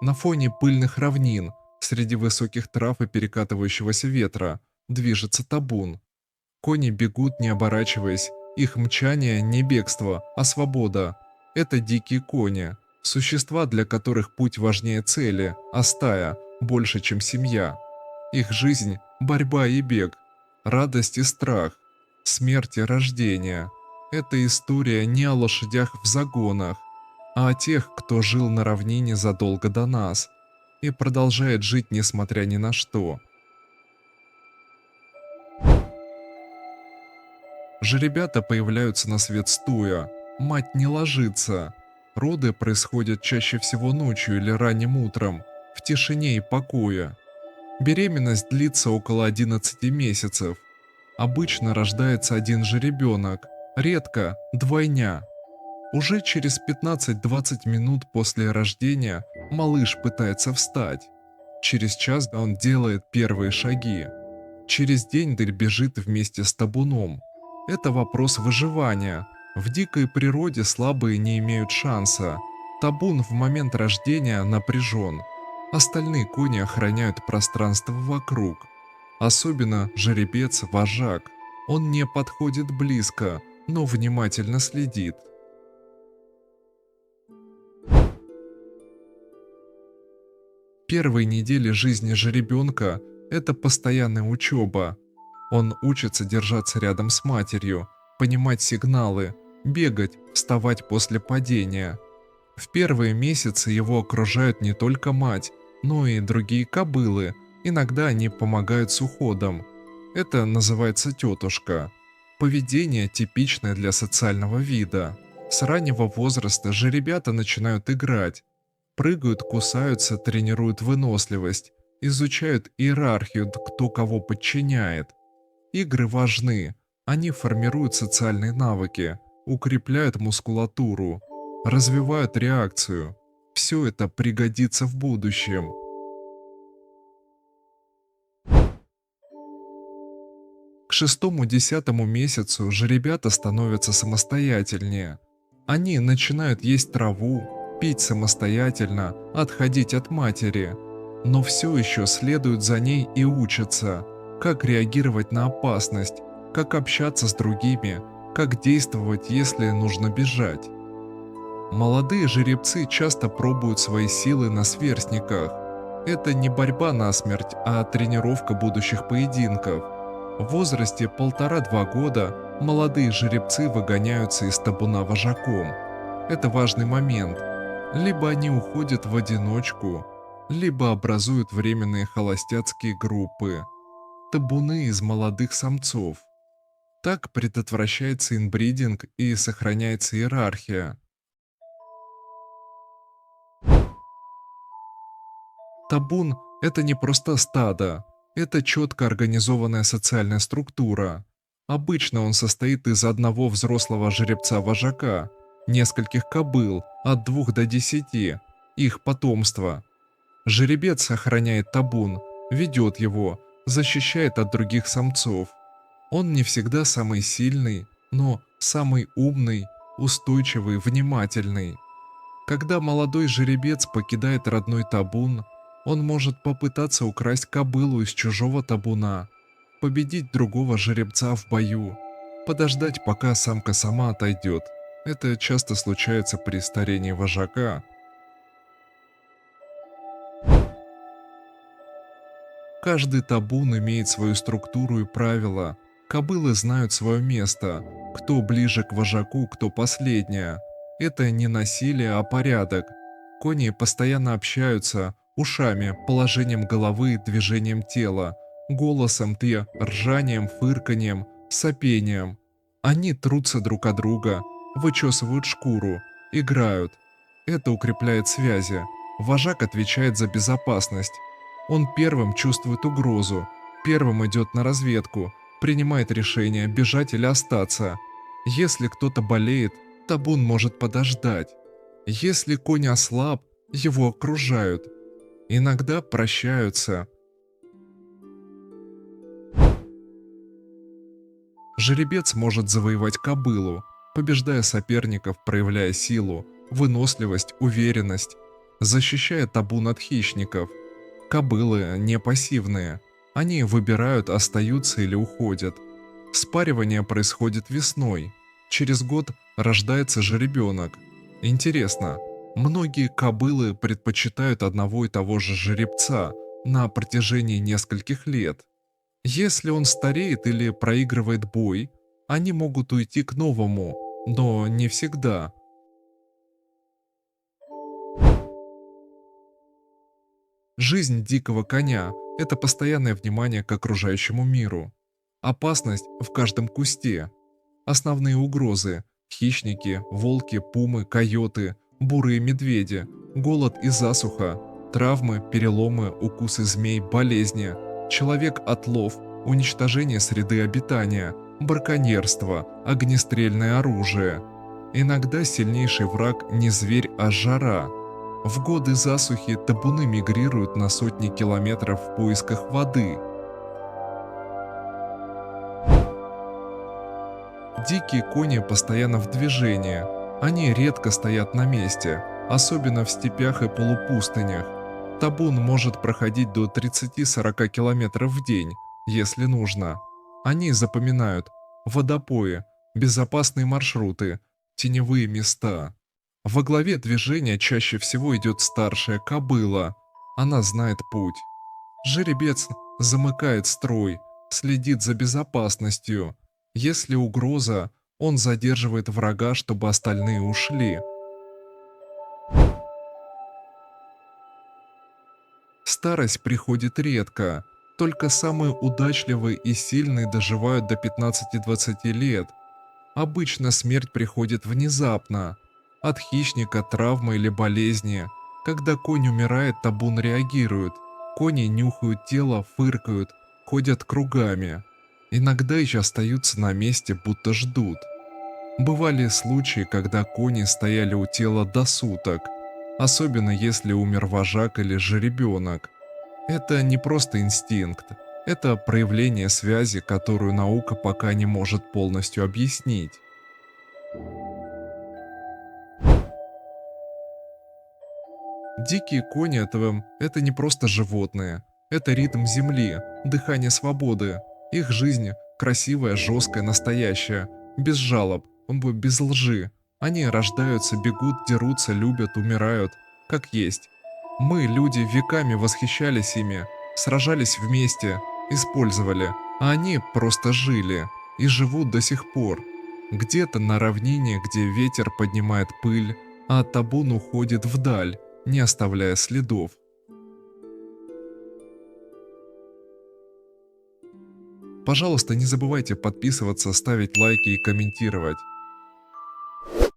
На фоне пыльных равнин, среди высоких трав и перекатывающегося ветра, движется табун. Кони бегут, не оборачиваясь. Их мчание не бегство, а свобода. Это дикие кони, существа, для которых путь важнее цели, а стая больше, чем семья. Их жизнь – борьба и бег, радость и страх, смерть и рождение. Это история не о лошадях в загонах, а о тех, кто жил на равнине задолго до нас и продолжает жить несмотря ни на что. Жеребята появляются на свет стоя, мать не ложится. Роды происходят чаще всего ночью или ранним утром, в тишине и покое. Беременность длится около 11 месяцев. Обычно рождается один жеребенок, редко двойня. Уже через 15-20 минут после рождения малыш пытается встать. Через час он делает первые шаги. Через день Дель бежит вместе с табуном. Это вопрос выживания. В дикой природе слабые не имеют шанса. Табун в момент рождения напряжен. Остальные кони охраняют пространство вокруг. Особенно жеребец-вожак. Он не подходит близко, но внимательно следит. Первые недели жизни жеребенка – это постоянная учеба. Он учится держаться рядом с матерью, понимать сигналы, бегать, вставать после падения. В первые месяцы его окружают не только мать, но и другие кобылы, иногда они помогают с уходом. Это называется тетушка. Поведение типичное для социального вида. С раннего возраста жеребята начинают играть. Прыгают, кусаются, тренируют выносливость, изучают иерархию, кто кого подчиняет. Игры важны, они формируют социальные навыки, укрепляют мускулатуру, развивают реакцию. Все это пригодится в будущем. К шестому-десятому месяцу жеребята становятся самостоятельнее. Они начинают есть траву, пить самостоятельно, отходить от матери, но все еще следуют за ней и учатся, как реагировать на опасность, как общаться с другими, как действовать, если нужно бежать. Молодые жеребцы часто пробуют свои силы на сверстниках. Это не борьба насмерть, а тренировка будущих поединков. В возрасте 1,5–2 года молодые жеребцы выгоняются из табуна вожаком. Это важный момент. Либо они уходят в одиночку, либо образуют временные холостяцкие группы. Табуны из молодых самцов. Так предотвращается инбридинг и сохраняется иерархия. Табун – это не просто стадо, это четко организованная социальная структура. Обычно он состоит из одного взрослого жеребца-вожака, нескольких кобыл от 2 до 10, их потомства. Жеребец охраняет табун, ведет его, защищает от других самцов. Он не всегда самый сильный, но самый умный, устойчивый, внимательный. Когда молодой жеребец покидает родной табун, он может попытаться украсть кобылу из чужого табуна, победить другого жеребца в бою, подождать, пока самка сама отойдет. Это часто случается при старении вожака. Каждый табун имеет свою структуру и правила. Кобылы знают свое место, кто ближе к вожаку, кто последняя. Это не насилие, а порядок. Кони постоянно общаются, ушами, положением головы, движением тела, голосом, ржанием, фырканьем, сопением. Они трутся друг от друга, вычесывают шкуру, играют. Это укрепляет связи. Вожак отвечает за безопасность. Он первым чувствует угрозу, первым идет на разведку, принимает решение, бежать или остаться. Если кто-то болеет, табун может подождать. Если конь ослаб, его окружают. Иногда прощаются. Жеребец может завоевать кобылу, побеждая соперников, проявляя силу, выносливость, уверенность. защищая табун от хищников. Кобылы не пассивные. Они выбирают, остаются или уходят. Спаривание происходит весной. Через год рождается жеребенок. Интересно, многие кобылы предпочитают одного и того же жеребца на протяжении нескольких лет. Если он стареет или проигрывает бой, они могут уйти к новому, но не всегда. Жизнь дикого коня– это постоянное внимание к окружающему миру. Опасность в каждом кусте. Основные угрозы– хищники, волки, пумы, койоты, бурые медведи, голод и засуха, травмы, переломы, укусы змей, болезни, человек-отлов, уничтожение среды обитания, браконьерство, огнестрельное оружие. Иногда сильнейший враг не зверь, а жара. В годы засухи табуны мигрируют на сотни километров в поисках воды. Дикие кони постоянно в движении. Они редко стоят на месте, особенно в степях и полупустынях. Табун может проходить до 30-40 километров в день, если нужно. Они запоминают водопои, безопасные маршруты, теневые места. Во главе движения чаще всего идет старшая кобыла. Она знает путь. Жеребец замыкает строй, следит за безопасностью. Если угроза, он задерживает врага, чтобы остальные ушли. Старость приходит редко. Только самые удачливые и сильные доживают до 15-20 лет. Обычно смерть приходит внезапно. От хищника, травмы или болезни. Когда конь умирает, табун реагирует. Кони нюхают тело, фыркают, ходят кругами. Иногда еще остаются на месте, будто ждут. Бывали случаи, когда кони стояли у тела до суток, особенно если умер вожак или жеребенок. Это не просто инстинкт, это проявление связи, которую наука пока не может полностью объяснить. Дикие кони это не просто животные, это ритм земли, дыхание свободы. Их жизнь красивая, жесткая, настоящая, без жалоб, без лжи. Они рождаются, бегут, дерутся, любят, умирают, как есть. Мы, люди, веками восхищались ими, сражались вместе, использовали, а они просто жили и живут до сих пор. Где-то на равнине, где ветер поднимает пыль, а табун уходит вдаль, не оставляя следов. Пожалуйста, не забывайте подписываться, ставить лайки и комментировать.